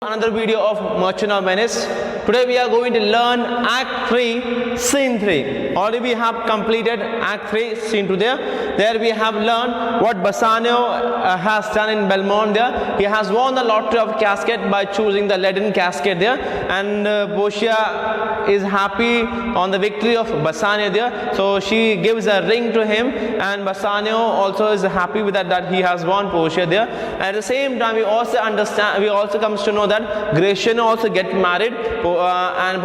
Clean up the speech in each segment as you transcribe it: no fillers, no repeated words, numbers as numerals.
Another video of Merchant of Venice. Today we are going to learn Act 3, Scene 3. Already we have completed Act 3, Scene 2 there. There we have learned what Bassanio has done in Belmont there. He has won the lottery of casket by choosing the leaden casket there. And Portia is happy on the victory of Bassanio there. So she gives a ring to him, and Bassanio also is happy with that he has won Portia there. At the same time, we also comes to know that Gratiano also gets married, and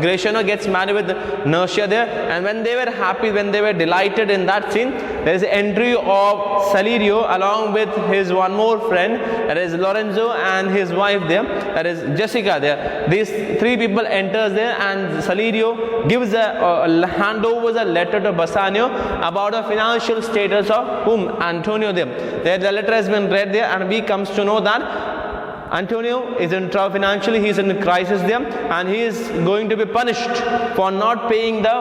Gratiano gets married with Nursia there. And when they were happy, when they were delighted in that scene, there is the entry of Salerio along with his one more friend, that is Lorenzo, and his wife there, that is Jessica there. These three people enters there, and Salerio gives handovers a letter to Bassanio about the financial status of Antonio there. The letter has been read there, and we comes to know that Antonio is in trouble financially. He is in a crisis there, and he is going to be punished for not paying the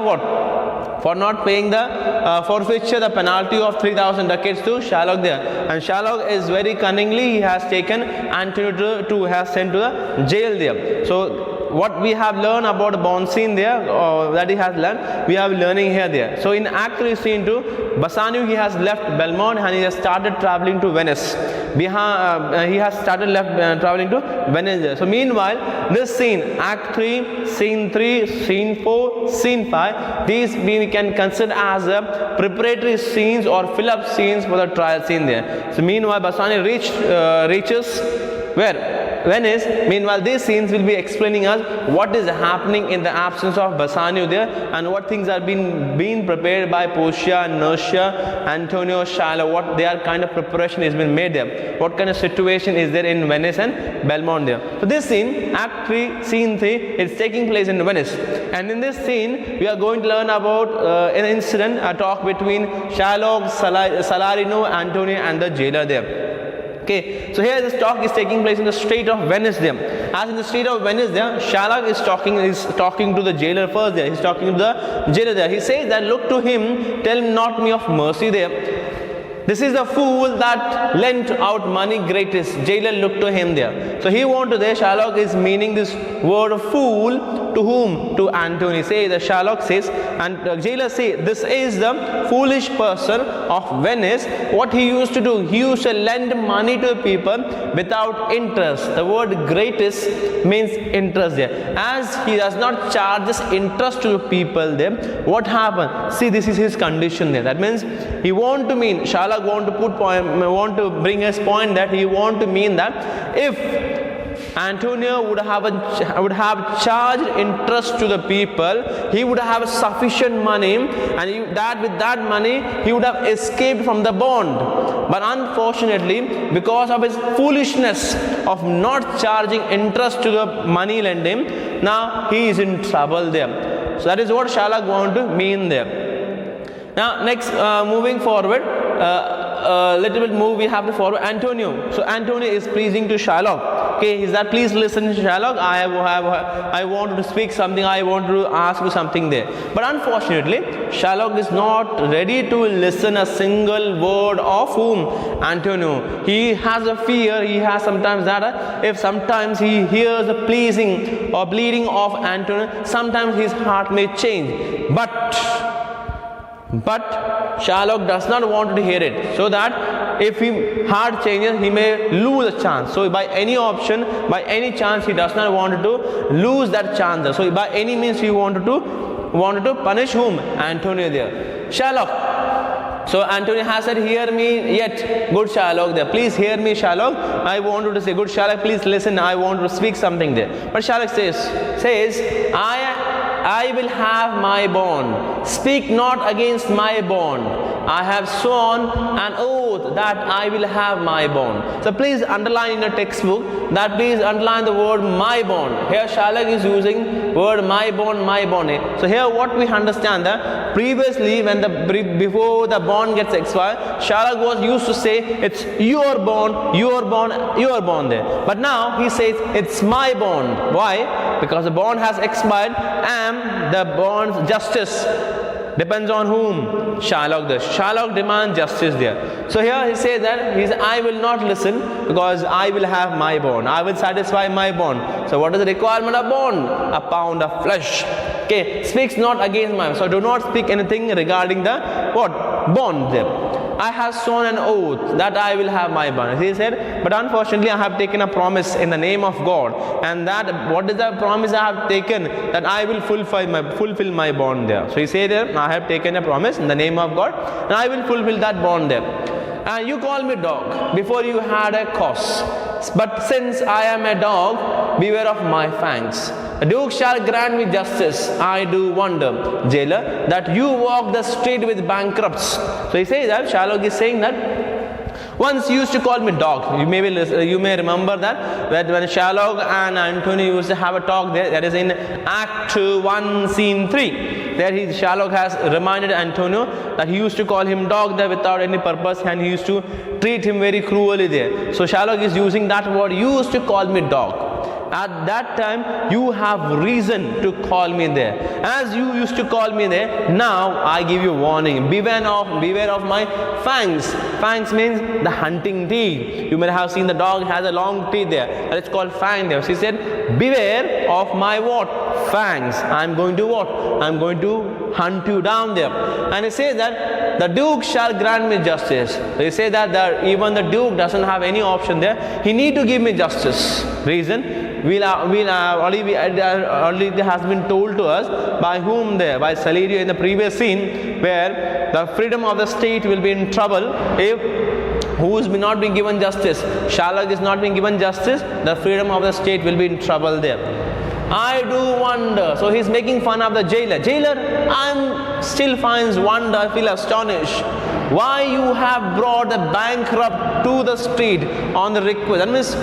For not paying the forfeiture, the penalty of 3,000 ducats to Shylock there. And Shylock is very cunningly, he has taken Antonio to have sent to the jail there. So what we have learned about the bond scene there, that he has learned, we are learning here. So in Act 3, Scene 2, Bassanio, he has left Belmont and he has started traveling to Venice. He has started traveling to Venice there. So meanwhile, this scene, Act 3, Scene 3, Scene 4, Scene 5, these we can consider as preparatory scenes or fill-up scenes for the trial scene there. So meanwhile, Bassanio reaches where? Venice. Meanwhile, these scenes will be explaining us what is happening in the absence of Bassanio there, and what things are being prepared by Portia, Nursia, Antonio, Shylock, what their kind of preparation has been made there, what kind of situation is there in Venice and Belmont there. So this scene, Act 3, Scene 3, is taking place in Venice, and in this scene we are going to learn about an incident, a talk between Shylock, Salarino, Antonio and the jailer there. Okay, so here this talk is taking place in the street of Venice there. As in the street of Venice there, Shylock is talking to the jailer first there. He's talking to the jailer there. He says that, look to him, tell not me of mercy there. This is the fool that lent out money greatest. Jailer looked to him there. So he want to there, Shylock is meaning this word of fool to whom? To Antonio. Say the Shylock says, and jailer say, this is the foolish person of Venice. What he used to do, he used to lend money to people without interest. The word greatest means interest there. As he does not charge this interest to the people there, what happened? See, this is his condition there. That means he want to mean, Shylock want to bring his point that he want to mean that if Antonio would have charged interest to the people, he would have sufficient money, and with that money he would have escaped from the bond. But unfortunately, because of his foolishness of not charging interest to the money lending, now he is in trouble there. So that is what Shylock want to mean there. Now next, moving forward, little bit move we have to forward. Antonio. So Antonio is pleasing to Shylock. Okay, is that please listen to Shylock? I want to speak something. I want to ask you something there. But unfortunately, Shylock is not ready to listen a single word of whom? Antonio. He has a fear. He has sometimes that if sometimes he hears the pleasing or bleeding of Antonio, sometimes his heart may change. But Shylock does not want to hear it, so that if his heart changes, he may lose a chance. So by any option, by any chance, he does not want to lose that chance. So by any means, he wanted to punish whom? Antonio there. Shylock. So Antonio has said, hear me yet, good Shylock there. Please hear me, Shylock. I wanted to say, good Shylock, please listen. I want to speak something there. But Shylock says, I will have my bond. Speak not against my bond. I have sworn an oath that I will have my bond. So please underline in your textbook that please underline the word my bond. Here Shylock is using word my bond, my bond. So here what we understand that previously when before the bond gets expired, Shylock was used to say it's your bond, your bond, your bond there. But now he says it's my bond. Why? Because the bond has expired and the bond's justice Depends on whom? Shylock does. Shylock demands justice there. So here he says that I will not listen because I will have my bond. I will satisfy my bond. So what is the requirement of bond? A pound of flesh. Okay, speaks not against my. So do not speak anything regarding the what? Bond there. I have sworn an oath that I will have my bond. He said, but unfortunately I have taken a promise in the name of God, and that what is the promise I have taken? That I will fulfill my bond there. So he said there, I have taken a promise in the name of God, and I will fulfill that bond there. And you call me dog before you had a cause, but since I am a dog, beware of my fangs. The Duke shall grant me justice, I do wonder, jailer, that you walk the street with bankrupts. So he says that, Shylock is saying that, once you used to call me dog. You may remember that when Shylock and Antonio used to have a talk there, that is in Act 1, Scene 3. There Shylock has reminded Antonio that he used to call him dog there without any purpose, and he used to treat him very cruelly there. So Shylock is using that word, you used to call me dog. At that time, you have reason to call me there. As you used to call me there, now I give you warning. Beware of my fangs. Fangs means the hunting teeth. You may have seen the dog has a long teeth there. That is called fang there. She said, beware of my what? Fangs. I'm going to what? I'm going to hunt you down there. And he says that the Duke shall grant me justice. They say that even the Duke doesn't have any option there. He need to give me justice. Reason? Already has been told to us by whom there? By Salerio in the previous scene, where the freedom of the state will be in trouble if who is not being given justice. Shylock is not being given justice, the freedom of the state will be in trouble there. I do wonder. So he's making fun of the jailer. Jailer, I'm still finds wonder, I feel astonished. Why you have brought the bankrupt to the street on the request? That means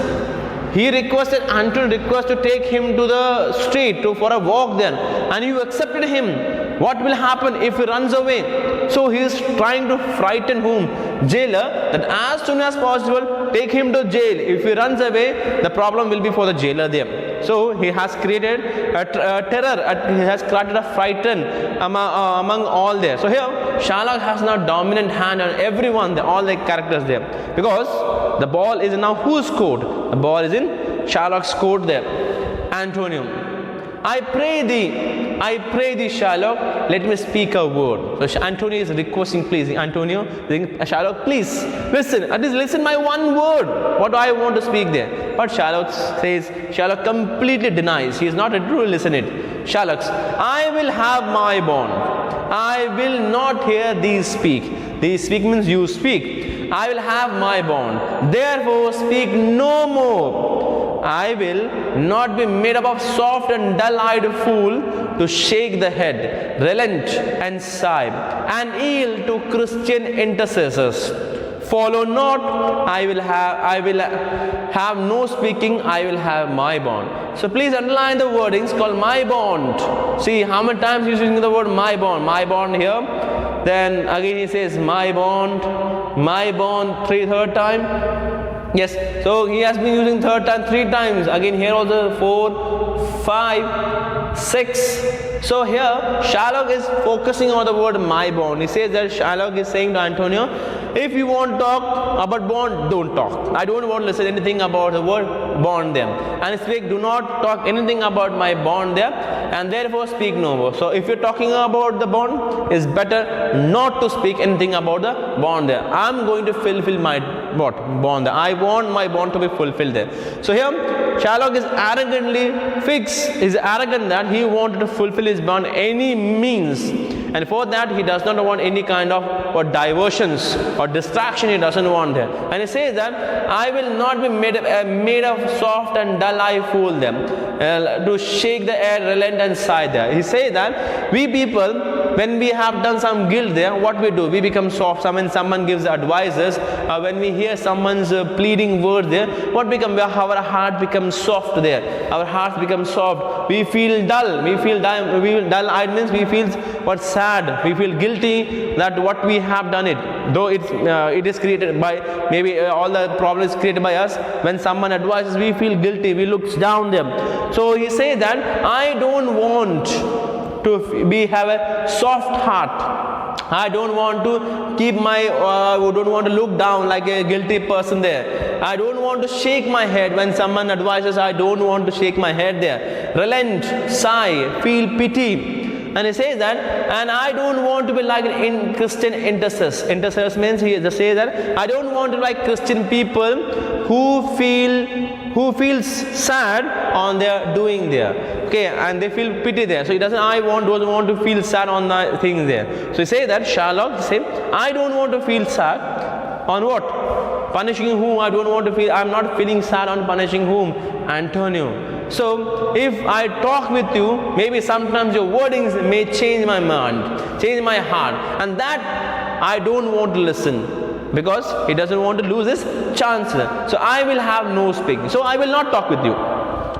he requested, Antonio requested to take him to the street for a walk then, and you accepted him. What will happen if he runs away? So he is trying to frighten whom? Jailer, that as soon as possible take him to jail. If he runs away, the problem will be for the jailer there. So he has created a terror, he has created a frighten among all there. So here Shylock has now dominant hand on everyone there, all the characters there, because the ball is now whose court? The ball is in Shylock's court there. Antonio, I pray thee, Shylock, let me speak a word. So Antonio is requesting, please, Antonio, Shylock, please, listen, at least listen my one word, what do I want to speak there? But Shylock completely denies, he is not ready to listen it. Shylock, I will have my bond. I will not hear thee speak. Thee speak means you speak. I will have my bond. Therefore speak no more. I will not be made up of soft and dull-eyed fool to shake the head, relent and sigh, and yield to Christian intercessors. Follow not, I will have no speaking, I will have my bond. So please underline the wordings called my bond. See how many times he's using the word my bond here. Then again he says my bond, third time. Yes, so he has been using third time 3 times. Again here also 4, 5, 6. So here Shylock is focusing on the word my bond. He says that Shylock is saying to Antonio, if you want to talk about bond, don't talk. I don't want to listen anything about the word bond there. And speak, do not talk anything about my bond there, and therefore speak no more. So if you're talking about the bond, it's better not to speak anything about the bond there. I'm going to fulfill my bond there. I want my bond to be fulfilled there. So here Shylock is arrogantly fixed, is arrogant that he wanted to fulfill his bond any means, and for that he does not want any kind of diversions or distraction. He doesn't want there. And he says that I will not be made of soft and dull-eyed fool them to shake the air, relent and sigh there. He says that we people, when we have done some guilt there, what we do? We become soft. When someone gives advices, when we hear someone's pleading word there, what become? Our heart becomes soft there. Our hearts become soft. We feel dull. We feel dull-eyed means we feel sad. We feel guilty that what we have done it. Though it is created by maybe all the problems created by us. When someone advises, we feel guilty. We look down them. So he says that I don't want have a soft heart. I don't want to keep my, don't want to look down like a guilty person there. I don't want to shake my head when someone advises. I don't want to shake my head there. Relent, sigh, feel pity. And he says that, and I don't want to be like in Christian intercessors. Intercessors means he just says that I don't want to be like Christian people who feels sad on their doing there. Okay, and they feel pity there. So he doesn't want to feel sad on the things there. So he says that Sherlock says, I don't want to feel sad on what? Punishing whom? I don't want to feel. I'm not feeling sad on punishing whom? Antonio. So if I talk with you, maybe sometimes your wordings may change my mind, change my heart, and that I don't want to listen, because he doesn't want to lose his chance. So I will have no speaking. So I will not talk with you,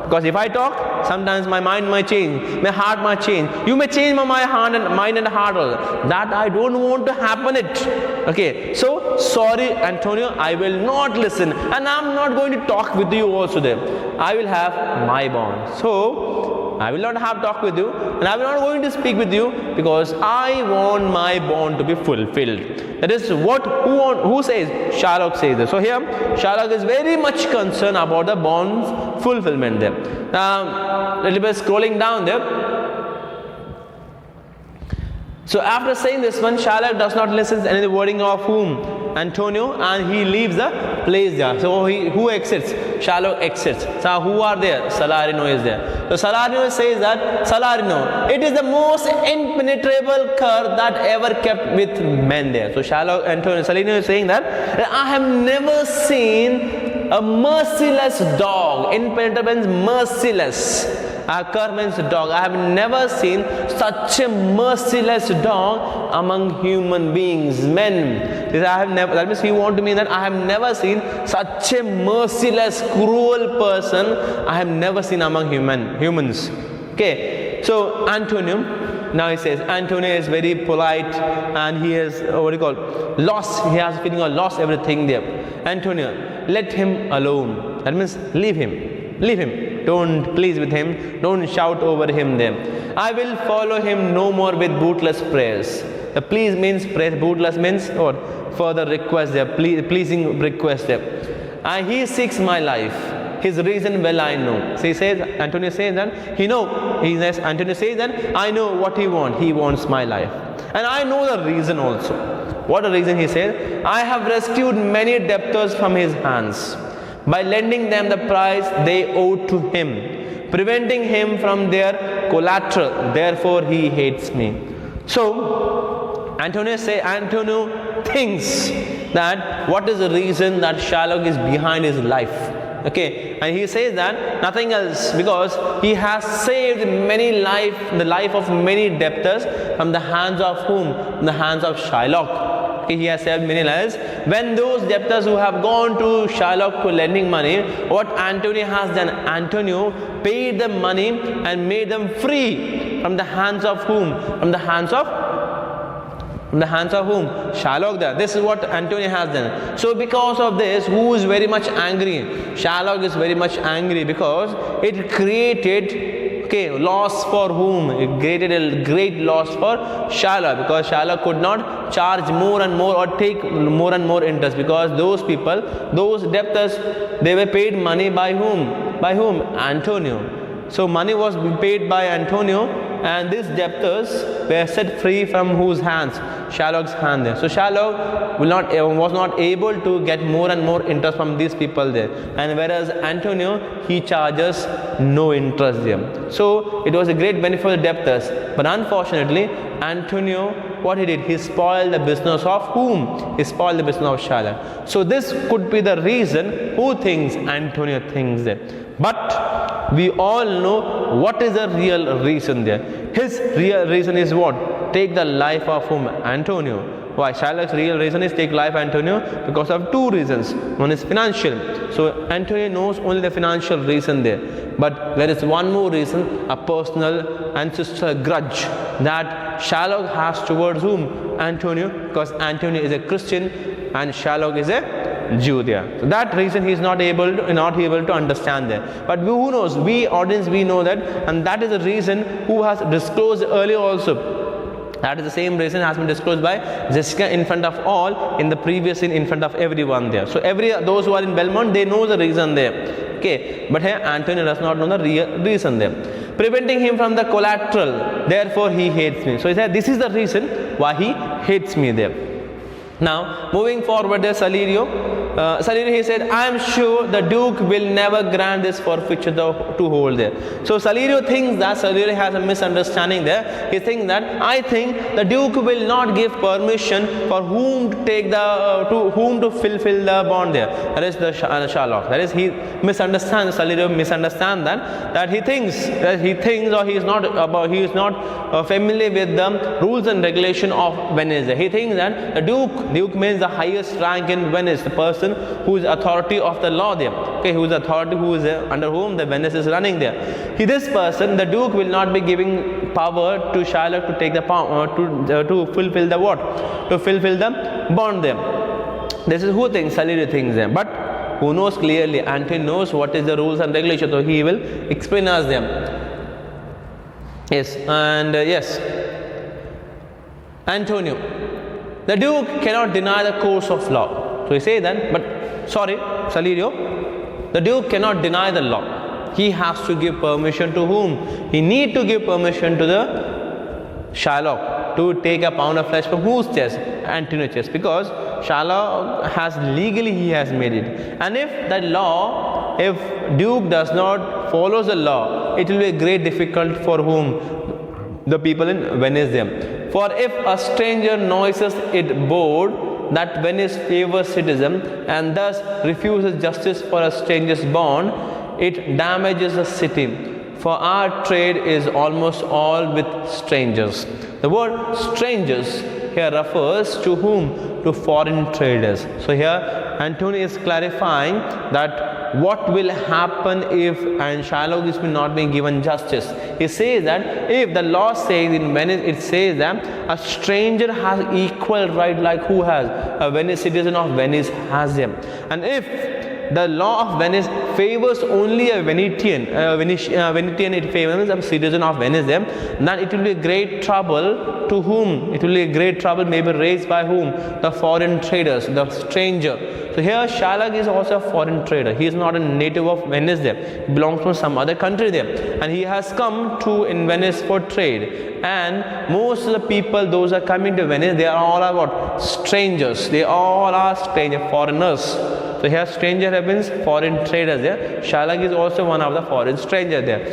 because if I talk, sometimes my mind might change, my heart might change. You may change my mind and heart also. That I don't want to happen it. Okay, so sorry Antonio, I will not listen, and I'm not going to talk with you also there. I will have my bond. So I will not have talk with you, and I will not going to speak with you, because I want my bond to be fulfilled. That is what who says? Sherlock says this. So here Sherlock is very much concerned about the bond's fulfillment there. Now a little bit scrolling down there. So after saying this one, Sherlock does not listen to any wording of whom? Antonio, and he leaves the place there. So who exits? Sherlock exits. So who are there? Salarino is there. So Salarino says that, Salarino, it is the most impenetrable cur that ever kept with men there. So Salarino is saying that, I have never seen a merciless dog. Impenetrable means merciless. Cur means dog. I have never seen such a merciless dog among human beings, men. That means he wants to mean that I have never seen such a merciless, cruel person. I have never seen among humans. Okay, so Antonio, now he says Antonio is very polite, and he is lost. He has a feeling of lost everything there. Antonio, let him alone. That means leave him. Leave him. Don't please with him. Don't shout over him there. I will follow him no more with bootless prayers. The please means prayer. Bootless means what? Further request there. Pleasing request there. He seeks my life. His reason well I know. So he says, Antonio says that Antonio says that I know what he wants. He wants my life. And I know the reason also. What a reason he says? I have rescued many debtors from his hands, by lending them the price they owed to him, preventing him from their collateral. Therefore he hates me. So Antonio thinks that what is the reason that Sherlock is behind his life. Okay, and he says that nothing else, because he has saved the life of many debtors from the hands of whom? From the hands of Sherlock. He has saved many lives. When those debtors who have gone to Sherlock to lending money, what Antonio has done? Antonio paid them money and made them free from the hands of whom? From the hands of whom? Sherlock there. This is what Antonio has done. So because of this, who is very much angry? Sherlock is very much angry, because it created loss for whom? It created a great loss for Sherlock, because Sherlock could not charge more and more or take more and more interest, because those people, those debtors, they were paid money by whom? By whom? Antonio. So money was paid by Antonio, and these debtors were set free from whose hands? Sherlock's hand there. So Sherlock was not able to get more and more interest from these people there, and whereas Antonio, he charges no interest there. So it was a great benefit for the debtors, but unfortunately Antonio, what he did? He spoiled the business of whom? He spoiled the business of Sherlock. So this could be the reason. Who thinks? Antonio thinks there. But we all know what is the real reason there. His real reason is what? Take the life of whom? Antonio. Why? Sherlock's real reason is take life Antonio because of two reasons. One is financial. So Antonio knows only the financial reason there. But there is one more reason, a personal ancestral grudge that Sherlock has towards whom? Antonio, because Antonio is a Christian and Sherlock is a Jew there. So that reason he is not able to understand there. But who knows? We audience, we know that, and that is the reason who has disclosed earlier also. That is the same reason has been disclosed by Jessica in front of all, in the previous scene in front of everyone there. So those who are in Belmont, they know the reason there. Okay, but here Antonio does not know the real reason there. Preventing him from the collateral, therefore he hates me. So he said this is the reason why he hates me there. Now moving forward there, Salerio he said, I am sure the Duke will never grant this forfeiture to hold there. So Salerio thinks that, Salerio has a misunderstanding there. He thinks that, I think the Duke will not give permission for whom to take to fulfill the bond there. That is the Shylock. That is, he misunderstands, Salerio misunstands that he thinks or he is not familiar with the rules and regulation of Venice. He thinks that the Duke means the highest rank in Venice, the person who is authority of the law there. Okay, who is authority, who is under whom the Venice is running there. This person, the Duke, will not be giving power to Shylock to take the power to fulfill the what? To fulfill the bond there. This is who thinks, Salerio thinks there. But who knows clearly? Antony knows what is the rules and regulations, so he will explain us them. Yes, and yes, Antonio. The Duke cannot deny the course of law. So he says that, but sorry, Salerio, the Duke cannot deny the law. He has to give permission to whom? He need to give permission to the Shylock to take a pound of flesh from whose chest? Antonio's chest, because Shylock has legally he has made it. And if that law, if Duke does not follow the law, it will be great difficult for whom? The people in Venice there. For if a stranger noises it board that Venice favors citizen and thus refuses justice for a stranger's bond, it damages the city. For our trade is almost all with strangers. The word strangers here refers to whom? To foreign traders. So here Antony is clarifying that what will happen if Shylock is not being given justice. He says that if the law says in Venice, it says that a stranger has equal right like who has? A Venice citizen of Venice has them. And if the law of Venice favors only a Venetian, it favors a citizen of Venice then it will be great trouble to whom? It will be a great trouble maybe raised by whom? The foreign traders, the stranger. So here Shylock is also a foreign trader. He is not a native of Venice there. He belongs from some other country there. And he has come to in Venice for trade. And most of the people, those are coming to Venice, they are all about strangers. They all are strangers, foreigners. So here stranger means foreign traders there. Shylock is also one of the foreign strangers there.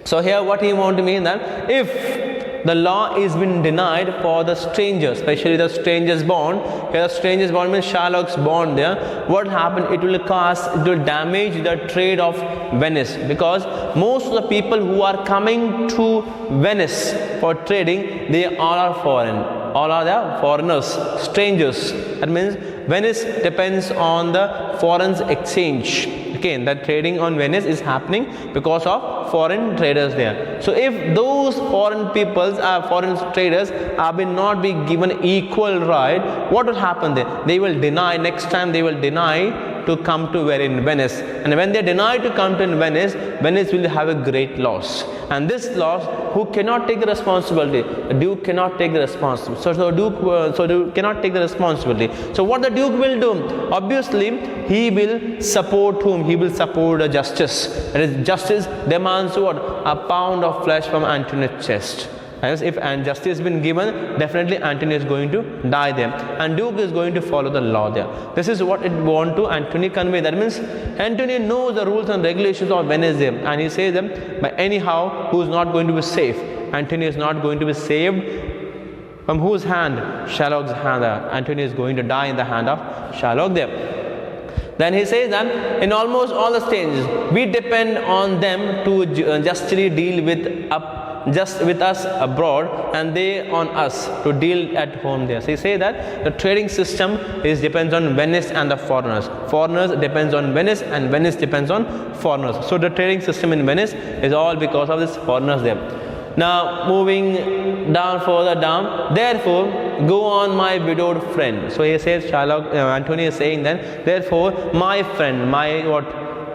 So here what he want to mean that if the law is been denied for the stranger, especially the stranger's bond. Here the stranger's bond means Shylock's bond there. What will happen? It will damage the trade of Venice, because most of the people who are coming to Venice for trading, they all are foreign. All are the foreigners, strangers. That means Venice depends on the foreign exchange. Okay, that trading on Venice is happening because of foreign traders there. So if those foreign peoples, foreign traders not be given equal right, what will happen then? They will deny, next time they will deny to come to where in Venice. And when they deny to come to Venice, Venice will have a great loss. And this loss, who cannot take the responsibility? The Duke cannot take the responsibility. So Duke cannot take the responsibility. So what the Duke will do? Obviously, he will support whom? He will support the justice. That is, justice demands what? A pound of flesh from Antonio's chest. As if justice has been given, definitely Antony is going to die there, and Duke is going to follow the law there. This is what it want to Antony convey. That means Antony knows the rules and regulations of Venice there, and he says them. But anyhow, who is not going to be safe? Antony is not going to be saved. From whose hand? Shylock's hand. Antony is going to die in the hand of Shylock there. Then he says that in almost all the stages, we depend on them to justly deal with us abroad, and they on us to deal at home there. So he say that the trading system depends on Venice and the foreigners. Foreigners depends on Venice, and Venice depends on foreigners. So the trading system in Venice is all because of these foreigners there. Now moving down further down, therefore go on, my widowed friend. So he says, Antonio is saying then, therefore, my friend, my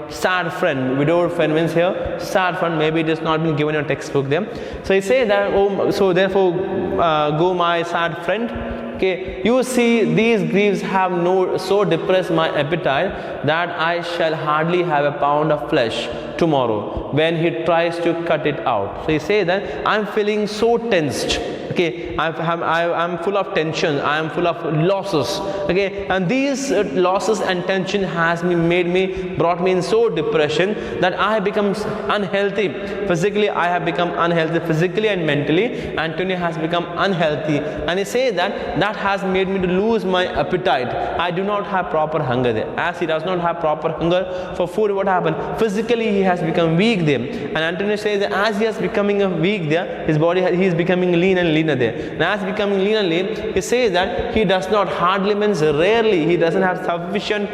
sad friend, widowed friend means here sad friend, maybe it is not been given in a textbook there. So he says that, oh, so therefore go my sad friend. Okay, you see, these griefs have so depressed my appetite that I shall hardly have a pound of flesh tomorrow when he tries to cut it out. So he says that I'm feeling so tensed. Okay, I'm full of tension, I am full of losses. Okay, and these losses and tension has brought me in so depression that I have become unhealthy. Physically, I have become unhealthy, physically and mentally. Antonio has become unhealthy, and he says that has made me to lose my appetite. I do not have proper hunger there. As he does not have proper hunger for food, what happened? Physically, he has become weak there. And Antonio says that as he is becoming weak there, his body he is becoming lean and leaner there. And as becoming lean and lean, he says that he does not, hardly means rarely, he doesn't have sufficient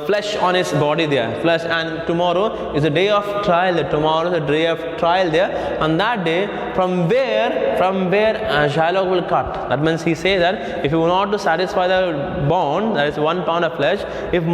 flesh on his body there, flesh. And tomorrow is a day of trial there. Tomorrow is a day of trial there. On that day, from where Shylock will cut. That means he says that if you want to satisfy the bond, that is 1 pound of flesh, if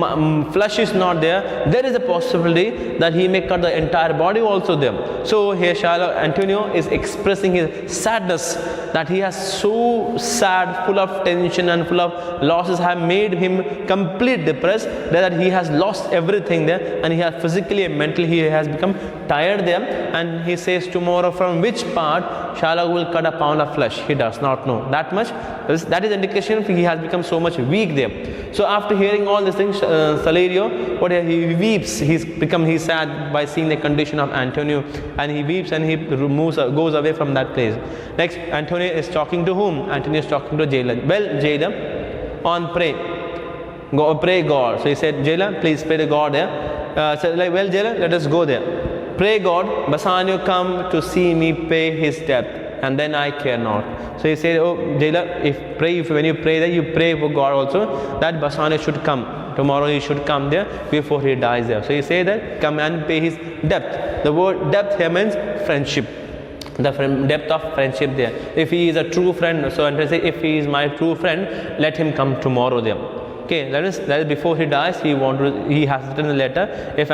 flesh is not there, there is a possibility that he may cut the entire body also there. So here Antonio is expressing his sadness, that he has so sad, full of tension and full of losses have made him complete depressed, that he has lost everything there, and he has physically and mentally he has become tired there. And he says tomorrow from which part Shylock will cut a pound of flesh. He does not know that much. That is indication he has become so much weak there. So after hearing all these things, Salerio, he weeps. He's sad by seeing the condition of Antonio, and he weeps and he goes away from that place. Next, Antonio is talking to whom? Antonio is talking to jailer. Well, jailer, on pray. Go pray God. So he said, jailer, please pray to God there. Said like, well, jailer, let us go there. Pray God, Bassanio come to see me pay his debt, and then I care not. So he said, oh jailer, when you pray there, you pray for God also that Bassanio should come. Tomorrow he should come there before he dies there. So he said that come and pay his debt. The word debt here means friendship. The depth of friendship there. If he is a true friend, so Antonio say, if he is my true friend, let him come tomorrow there. Okay, that is before he dies, he has written a letter. If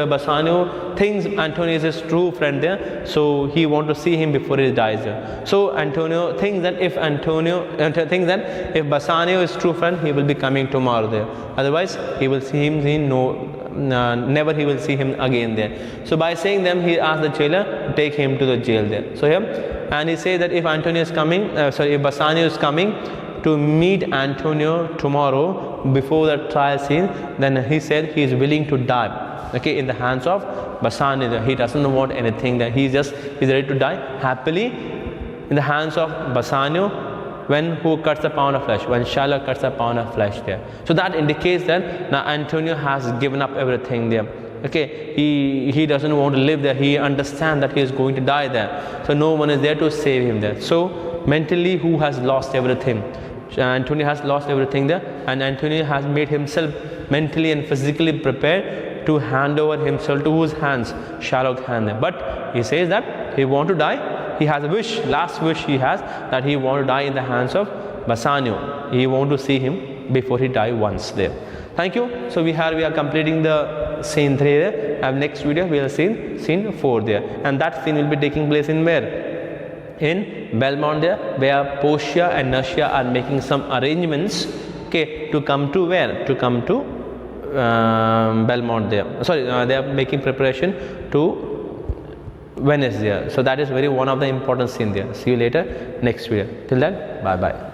Bassanio thinks Antonio is his true friend there, so he wants to see him before he dies there. So Antonio thinks that if Bassanio is true friend, he will be coming tomorrow there. Otherwise, he will see him never he will see him again there. So by saying them, he asked the jailer to take him to the jail there. So here, and he says that if Antonio is coming, if Bassanio is coming to meet Antonio tomorrow before the trial scene, then he said he is willing to die, okay, in the hands of Bassanio. He doesn't want anything, that he's ready to die happily in the hands of Bassanio, who cuts a pound of flesh, when Shylock cuts a pound of flesh there. So that indicates that now Antonio has given up everything there. Okay, he doesn't want to live there. He understands that he is going to die there. So no one is there to save him there. So mentally, who has lost everything? Antonio has lost everything there, and Antonio has made himself mentally and physically prepared to hand over himself to whose hands? Shylock's hand there. But he says that he wants to die. He has a wish, last wish he has, that he wants to die in the hands of Bassanio. He wants to see him before he dies once there. Thank you. So we are completing the scene 3 there, and next video we will see scene 4 there, and that scene will be taking place in where? In Belmont there, where Portia and Nursia are making some arrangements, okay, to come to where? To come to Belmont there. Sorry, they are making preparation to Venice there. So that is one of the important scene there. See you later, next video. Till then, bye bye.